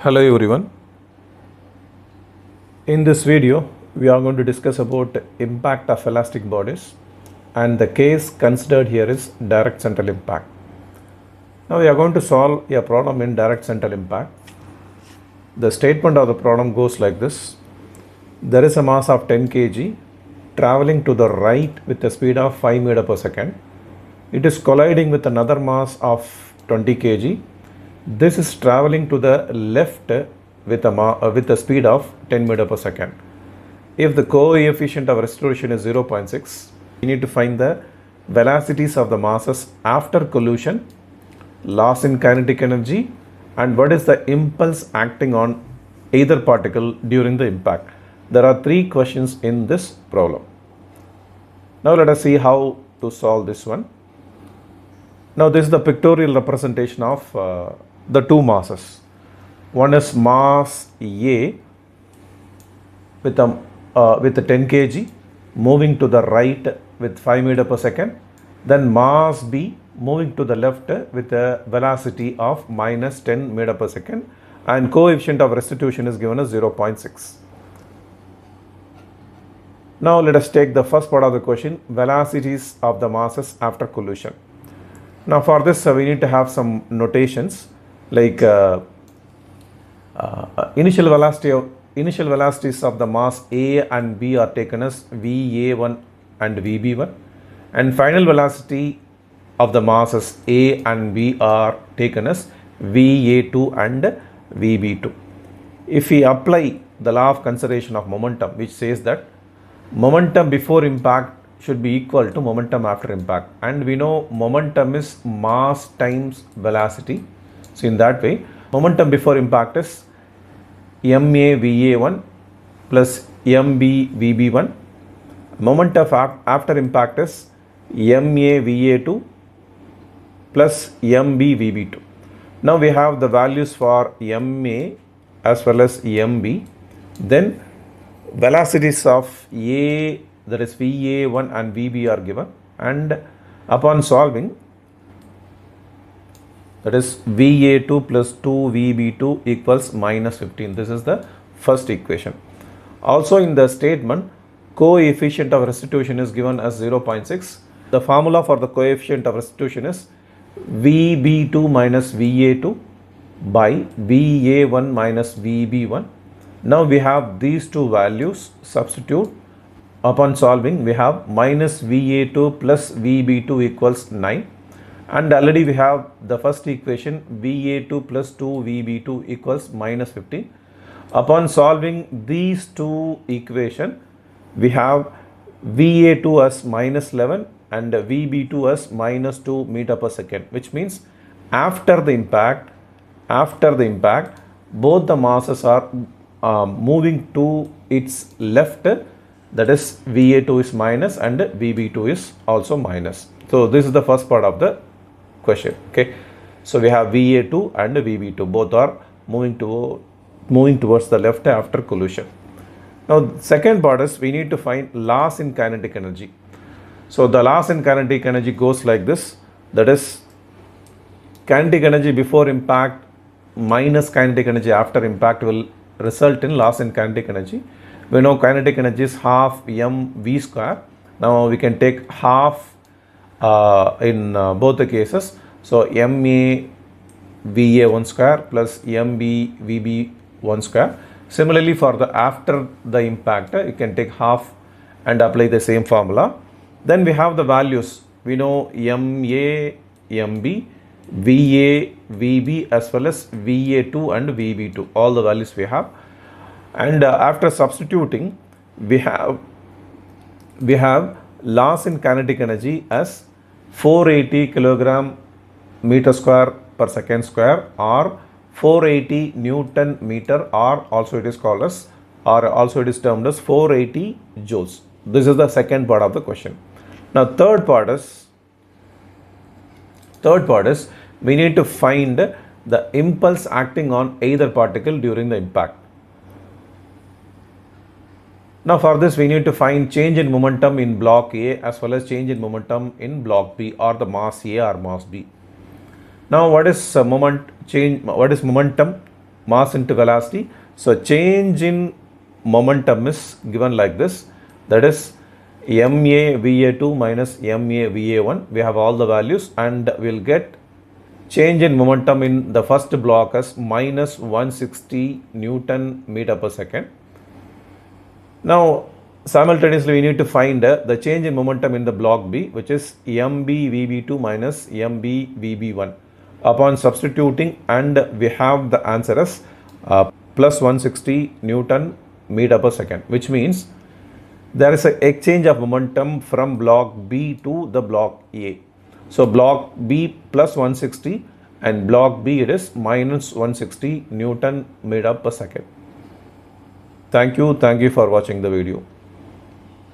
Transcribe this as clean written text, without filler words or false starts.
Hello everyone. In this video, we are going to discuss about impact of elastic bodies, and the case considered here is direct central impact. Now we are going to solve a problem in direct central impact. The statement of the problem goes like this. There is a mass of 10 kg traveling to the right with a speed of 5 meter per second. It is colliding with another mass of 20 kg. This is traveling to the left with a speed of 10 meter per second. If the coefficient of restitution is 0.6, we need to find the velocities of the masses after collision, loss in kinetic energy, and what is the impulse acting on either particle during the impact. There are three questions in this problem. Now let us see how to solve this one. Now this is the pictorial representation of the two masses. One is mass A with a 10 kg moving to the right with 5 meter per second. Then mass B moving to the left with a velocity of minus 10 meter per second, and coefficient of restitution is given as 0.6. Now let us take the first part of the question, velocities of the masses after collision. Now for this we need to have some notations like initial velocities of the mass A and B are taken as VA1 and VB1, and final velocity of the masses A and B are taken as VA2 and VB2. If we apply the law of conservation of momentum, which says that momentum before impact should be equal to momentum after impact, and we know momentum is mass times velocity. So in that way, momentum before impact is MA VA1 plus MB VB1. Momentum after impact is MA VA2 plus MB VB2. Now we have the values for MA as well as MB. Then velocities of A, that is VA1 and VB are given, and upon solving, that is VA2 plus 2VB2 equals minus 15. This is the first equation. Also in the statement, coefficient of restitution is given as 0.6. The formula for the coefficient of restitution is VB2 minus VA2 by VA1 minus VB1. Now we have these two values, substitute. Upon solving, we have minus VA2 plus VB2 equals 9. And already we have the first equation, VA2 plus 2VB2 equals minus 15. Upon solving these two equations, we have VA2 as minus 11 and VB2 as minus 2 meter per second, which means after the impact, both the masses are moving to its left, that is VA2 is minus and VB2 is also minus. So this is the first part of the question. Okay, so we have VA2 and VB2, both are moving towards the left after collision. Now second part is we need to find loss in kinetic energy. So the loss in kinetic energy goes like this, that is kinetic energy before impact minus kinetic energy after impact will result in loss in kinetic energy. We know kinetic energy is half mv square. Now we can take half in both the cases. So MA VA1 square plus MB VB1 square. Similarly for the after the impact, you can take half and apply the same formula. Then we have the values. We know MA, MB, VA, VB as well as VA2 and VB2. All the values we have. And after substituting, we have loss in kinetic energy as 480 kilogram meter square per second square, or 480 Newton meter, or also it is called as, or also it is termed as 480 joules. This is the second part of the question. Now third part is we need to find the impulse acting on either particle during the impact. Now for this we need to find change in momentum in block A as well as change in momentum in block B, or the mass A or mass B. Now what is momentum? mass into velocity. So change in momentum is given like this, that is ma va2 minus ma va1. We have all the values and we'll get change in momentum in the first block as minus 160 Newton meter per second. Now simultaneously we need to find the change in momentum in the block B, which is mb vb2 minus mb vb1. Upon substituting, and we have the answer as plus 160 Newton meter per second, which means there is an exchange of momentum from block B to the block A. So block B plus 160 and block B it is minus 160 Newton meter per second. Thank you for watching the video.